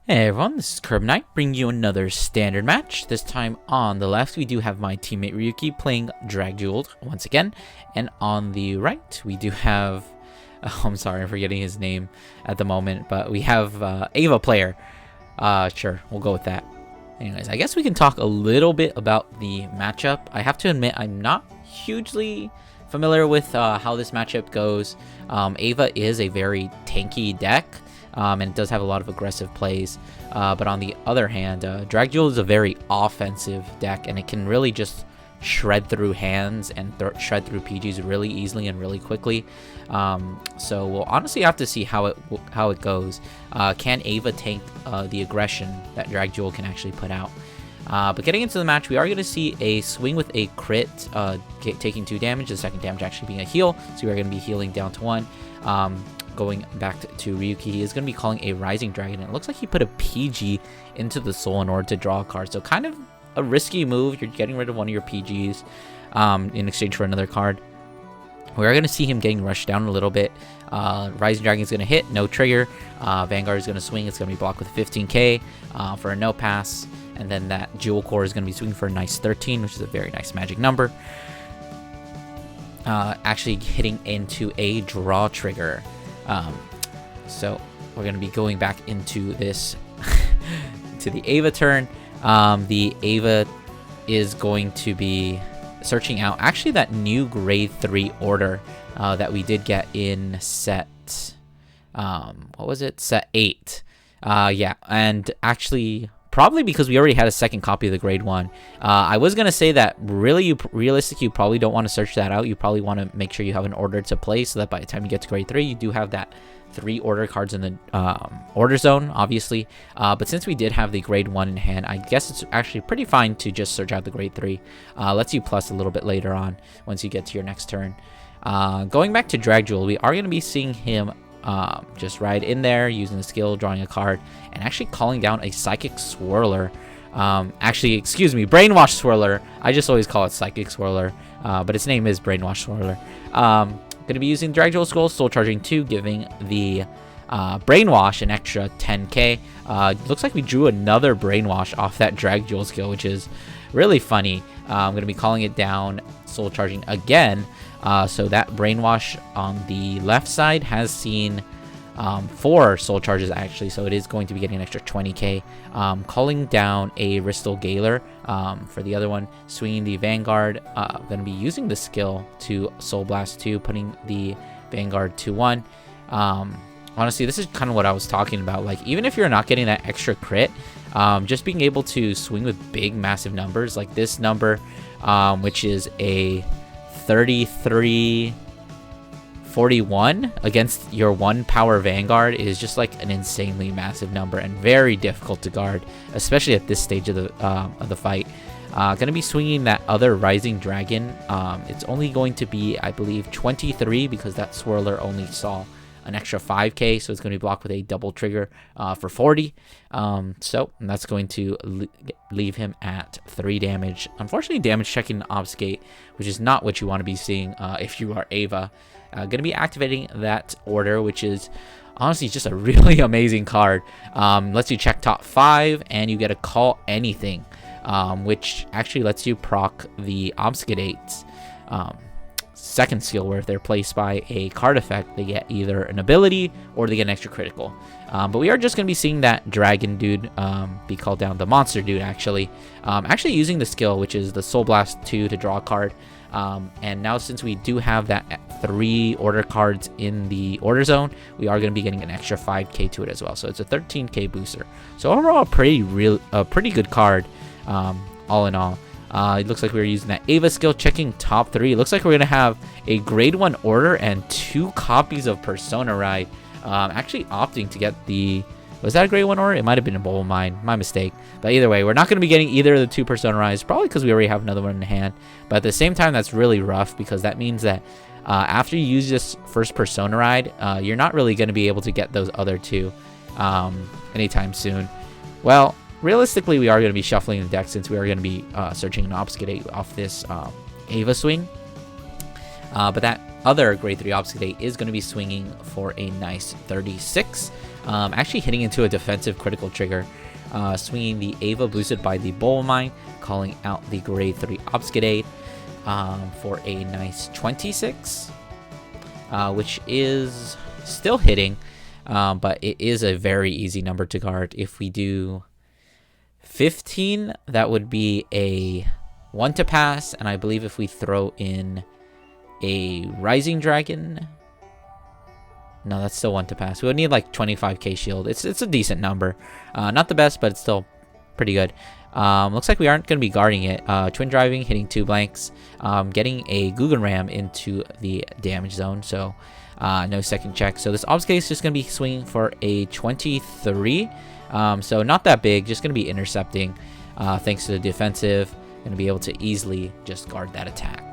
Hey everyone, this is Curb Knight, bringing you another standard match. This time on the left, we do have my teammate Ryuki playing Drajeweled once again. And on the right, we do have... Oh, I'm sorry, I'm forgetting his name at the moment, but we have Ava player. Sure, we'll go with that. Anyways, I guess we can talk a little bit about the matchup. I have to admit, I'm not hugely familiar with how this matchup goes. Ava is a very tanky deck. And it does have a lot of aggressive plays, but on the other hand, Drajeweled is a very offensive deck, and it can really just shred through hands and shred through PGs really easily and really quickly. So we'll honestly have to see how it goes. Can Ava tank the aggression that Drajeweled can actually put out? But getting into the match, we are going to see a swing with a crit, taking 2 damage, the second damage actually being a heal, so we are going to be healing down to 1. Going back to Ryuki, he is going to be calling a Rising Dragon. It looks like he put a PG into the soul in order to draw a card, so kind of a risky move. You're getting rid of one of your PGs in exchange for another card. We are going to see him getting rushed down a little bit. Rising Dragon is going to hit, no trigger. Vanguard is going to swing. It's going to be blocked with 15k for a no pass, and then that Jewel Core is going to be swinging for a nice 13, which is a very nice magic number. Actually hitting into a draw trigger. So we're going to be going back into this to the Ava turn. The Ava is going to be searching out actually that new grade 3 order that we did get in set what was it, set 8. Yeah, and actually probably because we already had a second copy of the grade 1. I was going to say that realistically you probably don't want to search that out. You probably want to make sure you have an order to play so that by the time you get to grade 3 you do have that 3 order cards in the order zone, obviously. But since we did have the grade 1 in hand, I guess it's actually pretty fine to just search out the grade 3. Lets you plus a little bit later on once you get to your next turn. Going back to Drajeweled, we are going to be seeing him just ride in there using the skill, drawing a card, and actually calling down a Psychic Swirler. Actually, excuse me, Brainwash Swirler. I just always call it Psychic Swirler, but its name is Brainwash Swirler. Going to be using Drajeweled Skull, Soul Charging 2, giving the Brainwash an extra 10k. Looks like we drew another Brainwash off that Drajeweled skill, which is really funny. I'm going to be calling it down, Soul Charging again. So that Brainwash on the left side has seen 4 Soul Charges actually, so it is going to be getting an extra 20k. Calling down a Ristal Galer for the other one, swinging the Vanguard. Going to be using the skill to Soul Blast 2, putting the Vanguard 2-1. Honestly, this is kind of what I was talking about. Like, even if you're not getting that extra crit, just being able to swing with big, massive numbers like this number, which is a 3341 against your 1 power Vanguard, is just like an insanely massive number and very difficult to guard, especially at this stage of the fight. Gonna be swinging that other Rising Dragon. It's only going to be, I believe, 23 because that Swirler only saw an extra 5k, so it's going to be blocked with a double trigger for 40. So that's going to leave him at 3 damage. Unfortunately, damage checking Obfuscate, which is not what you want to be seeing if you are Ava. Going to be activating that order, which is honestly just a really amazing card. Lets you check top 5 and you get to call anything, which actually lets you proc the Obfuscate's second skill, where if they're placed by a card effect, they get either an ability or they get an extra critical. But we are just going to be seeing that dragon dude be called down, the monster dude actually. Actually using the skill, which is the Soul Blast 2 to draw a card. And now since we do have that 3 order cards in the order zone, we are going to be getting an extra 5k to it as well. So it's a 13k booster. So overall, a pretty good card, all in all. It looks like we're using that Ava skill, checking top 3. It looks like we're going to have a grade 1 order and 2 copies of Persona Ride. Actually opting to get the... Was that a grade 1 order? It might have been a Bowl Mine. My mistake. But either way, we're not going to be getting either of the 2 Persona Rides, probably because we already have another one in hand. But at the same time, that's really rough because that means that after you use this first Persona Ride, you're not really going to be able to get those other 2 anytime soon. Well, realistically, we are going to be shuffling the deck since we are going to be searching an Obfuscate off this Ava swing. But that other grade 3 Obfuscate is going to be swinging for a nice 36. actually hitting into a defensive critical trigger. Swinging the Ava boosted by the Bowl Mine, calling out the grade 3 Obfuscate for a nice 26, which is still hitting, but it is a very easy number to guard. If we do 15, that would be a 1 to pass, and I believe if we throw in a Rising Dragon, no, that's still 1 to pass. We would need like 25k shield. It's a decent number. Not the best, but it's still pretty good. Looks like we aren't going to be guarding it. Twin driving, hitting 2 blanks, getting a Guggen Ram into the damage zone, so no second check. So this Obfuscate is just going to be swinging for a 23. So not that big, just going to be intercepting. Thanks to the defensive, going to be able to easily just guard that attack.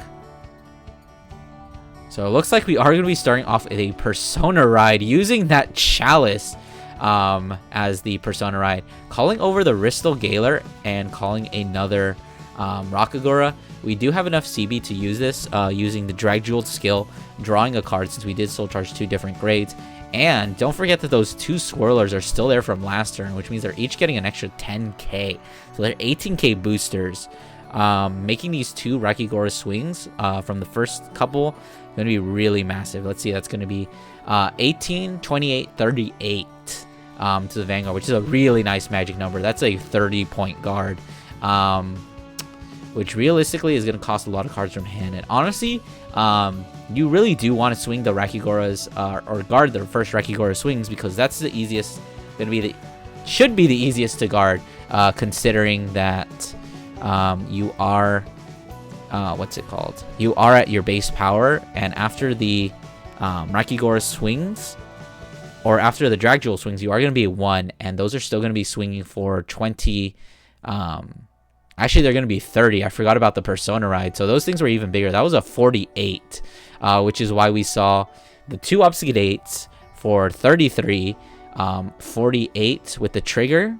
So it looks like we are going to be starting off with a Persona Ride using that Chalice as the Persona Ride. Calling over the Ristal Galar and calling another Rakagora. We do have enough CB to use this using the Drajeweled skill, drawing a card since we did Soul Charge 2 different grades. And don't forget that those 2 Swirlers are still there from last turn, which means they're each getting an extra 10k. So they're 18k boosters. Making these 2 Rakigora swings from the first couple going to be really massive. Let's see, that's going to be 18, 28, 38 to the Vanguard, which is a really nice magic number. That's a 30-point guard, which realistically is going to cost a lot of cards from hand. And honestly, you really do want to swing the Rakigoras or guard the first Rakigora swings, because that's the easiest, should be the easiest to guard, considering that you are you are at your base power, and after the Rakigora swings, or after the Drajewel swings, you are going to be a 1, and those are still going to be swinging for 20. Actually, they're going to be 30. I forgot about the Persona Ride, so those things were even bigger. That was a 48, which is why we saw the 2 Obfuscates for 33, 48 with the trigger,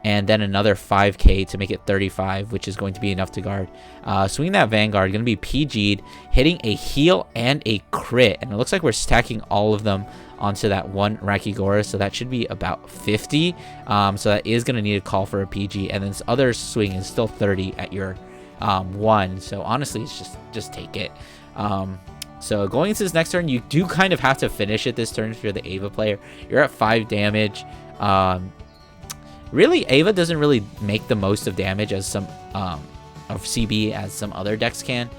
and then another 5k to make it 35, which is going to be enough to guard. Swinging that Vanguard, going to be PG'd, hitting a heal and a crit, and it looks like we're stacking all of them onto that 1 Rakigora, so that should be about 50. So that is going to need a call for a PG, and then this other swing is still 30 at your 1. So honestly, it's just take it. So going into this next turn, you do kind of have to finish it this turn if you're the Ava player. You're at 5 damage. Really, Ava doesn't really make the most of damage as some of CB as some other decks can,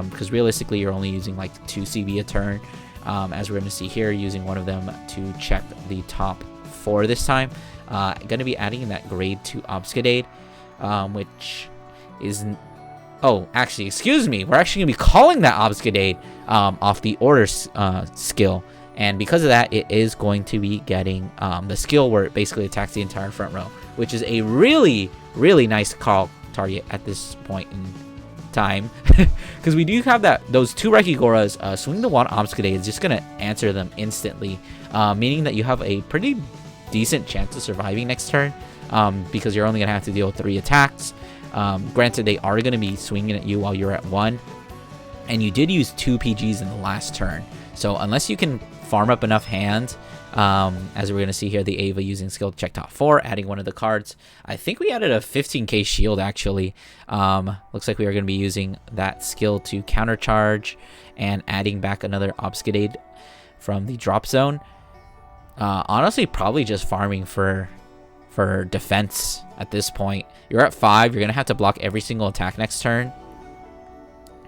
because realistically you're only using like 2 CB a turn, as we're going to see here, using one of them to check the top 4 this time. Going to be adding that grade 2 Obfuscate, which is, oh, actually, excuse me, we're actually going to be calling that Obfuscate off the order skill. And because of that, it is going to be getting the skill where it basically attacks the entire front row, which is a really, really nice call target at this point in time. Because we do have those 2 Rakigoras. Swing the 1 Obfuscate is just going to answer them instantly, meaning that you have a pretty decent chance of surviving next turn, because you're only going to have to deal with 3 attacks. Granted, they are going to be swinging at you while you're at 1, and you did use 2 PGs in the last turn. So unless you can farm up enough hand, as we're going to see here, the Ava using skill to check top 4, adding one of the cards. I think we added a 15k shield, actually. Looks like we are going to be using that skill to countercharge and adding back another Obfuscate from the drop zone. Honestly, probably just farming for defense at this point. You're at 5. You're going to have to block every single attack next turn.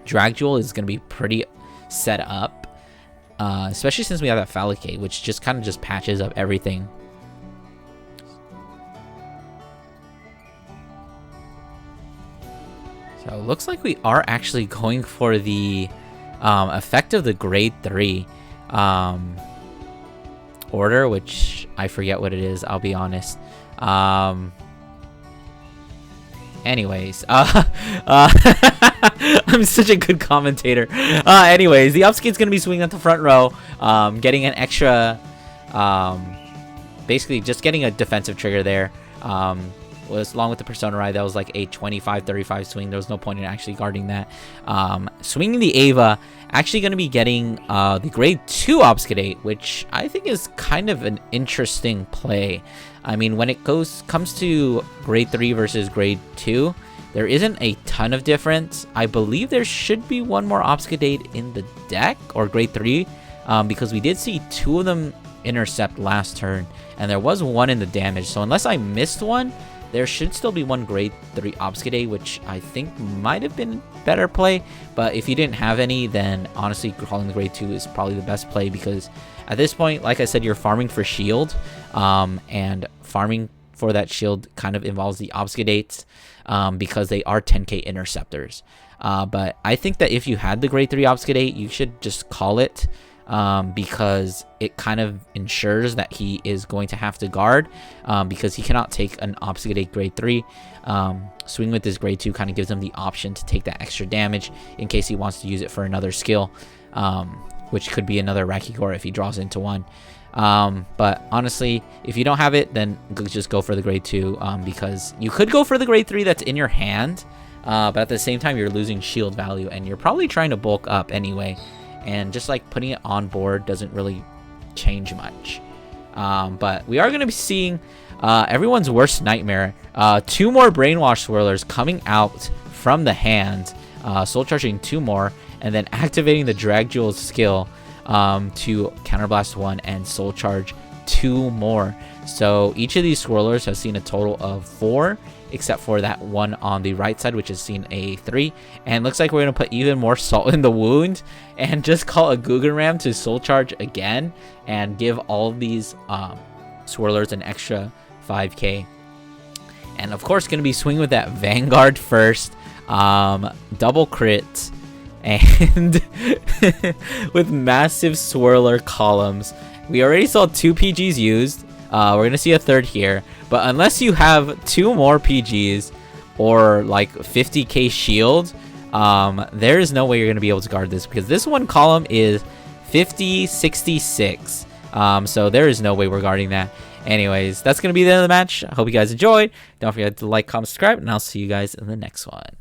Drajewel is going to be pretty set up. Especially since we have that Phallicate, which just kind of just patches up everything. So it looks like we are actually going for the effect of the grade 3 order, which I forget what it is, I'll be honest. Anyways, I'm such a good commentator. Anyways, the Obfuscate's going to be swinging at the front row, getting an extra, basically just getting a defensive trigger there. was along with the Persona Ride. That was like a 25-35 swing. There was no point in actually guarding that. Swinging the Ava, actually going to be getting the grade 2 Obscurate, which I think is kind of an interesting play. I mean, when it comes to grade 3 versus grade 2, there isn't a ton of difference. I believe there should be one more Obscurate in the deck, or grade 3, because we did see 2 of them intercept last turn, and there was one in the damage. So unless I missed one, there should still be one grade 3 Obscurate, which I think might have been better play. But if you didn't have any, then honestly calling the grade 2 is probably the best play, because at this point, like I said, you're farming for shield, and farming for that shield kind of involves the Obscurates, because they are 10k interceptors. But I think that if you had the grade 3 Obscurate, you should just call it, because it kind of ensures that he is going to have to guard, because he cannot take an Obscurate grade 3. Swing with this grade 2 kind of gives him the option to take that extra damage in case he wants to use it for another skill, which could be another Rakigor if he draws into one. But honestly, if you don't have it, then just go for the grade 2, because you could go for the grade 3 that's in your hand, but at the same time you're losing shield value, and you're probably trying to bulk up anyway, and just like putting it on board doesn't really change much. But we are going to be seeing everyone's worst nightmare, 2 more Brainwash Swirlers coming out from the hand, soul charging 2 more, and then activating the Drajeweled skill to counterblast 1 and soul charge 2 more. So each of these swirlers has seen a total of 4, except for that one on the right side, which has seen a 3. And looks like we're going to put even more salt in the wound and just call a Guggenram to soul charge again and give all of these swirlers an extra 5k. And of course, going to be swinging with that Vanguard first, double crit, and with massive swirler columns. We already saw 2 PGs used. We're going to see a third here. But unless you have 2 more PGs or like 50k shield, there is no way you're going to be able to guard this, because this one column is 50-66. So there is no way we're guarding that. Anyways, that's going to be the end of the match. I hope you guys enjoyed. Don't forget to like, comment, subscribe, and I'll see you guys in the next one.